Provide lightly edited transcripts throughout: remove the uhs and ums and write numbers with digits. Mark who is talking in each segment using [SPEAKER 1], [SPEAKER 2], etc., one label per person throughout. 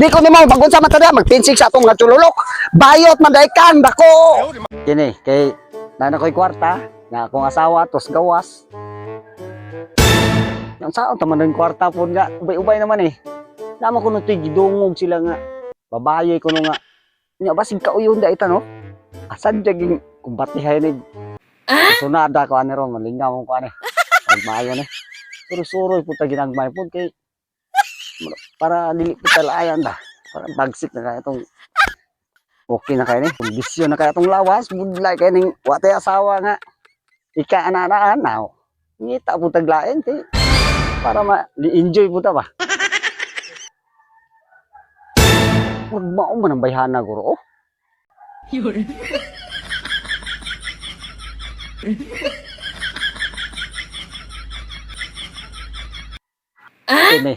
[SPEAKER 1] Di ko nimo bagon sa mata dia magpinsik sa atong nga chululok. Bayot man kan dako. Kini kay nana ko'y kwarta nga akong asawa tos gawas. Nang saan taman ng kwarta po nga ubay-ubay naman eh. Namo ko nutoy gidungog sila nga. Babaye ko no nga. Nya basig kauyon da ita no. Asan jaging kumbatihay ni. Sunada ko ani ron malingaw ko ani. Ay maayo ni. Pero suroy puta ginagmay pud kay para dili kita layan da. Para bagsik na kaya itong okay na kaya ni. Kondisyon na kaya itong lawas. Budlay kaya ning watay asawa nga. Ika ananaan na. Ngita po taglain kay para ma-enjoy po ta ba. Huwag mao man ang bayhana guro. Oh. Ini.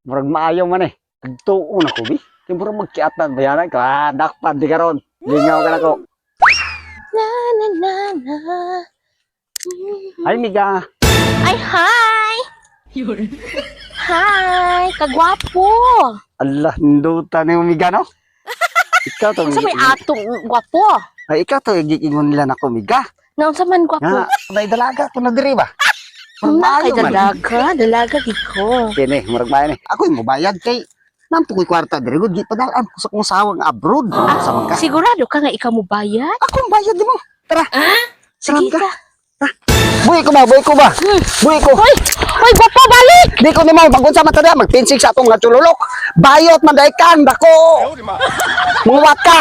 [SPEAKER 1] Murag maayaw man eh. Tugtuon ako bi. Kaya murag magkiatan bayanan ka. Dakpan di karon. Lingaw ka na ko.
[SPEAKER 2] Na na na na.
[SPEAKER 1] Ay miga.
[SPEAKER 2] Ay, hi! Hi! Kagwapo!
[SPEAKER 1] Allah, hindutan ni miga no? Ikaw to.
[SPEAKER 2] Sa may atong gwapo.
[SPEAKER 1] Ay ikaw to gigingon nila nako miga.
[SPEAKER 2] Naon sa man gwapo?
[SPEAKER 1] Nga, may dalaga ko na diri ba?
[SPEAKER 2] Kay
[SPEAKER 1] Maayo man.
[SPEAKER 2] dalaga giko.
[SPEAKER 1] Kini, murag bayan eh. Ako yung mabayad kay nampo ko'y kwarta diri gud gi padalan ko sa kong sawang abroad. Sa magka.
[SPEAKER 2] Sigurado ka nga ikaw mo bayad?
[SPEAKER 1] Ako ang bayad mo. Tara.
[SPEAKER 2] Sige
[SPEAKER 1] Saan
[SPEAKER 2] ka.
[SPEAKER 1] Buhi ko ba? Buhi ko ba? Buhi ko.
[SPEAKER 2] Hoy! Hoy, gwapo, balik!
[SPEAKER 1] Di ko nimo bagon sa mata dia magpinsik sa atong nga chululok. Bayot man kan dako. Muwat ka.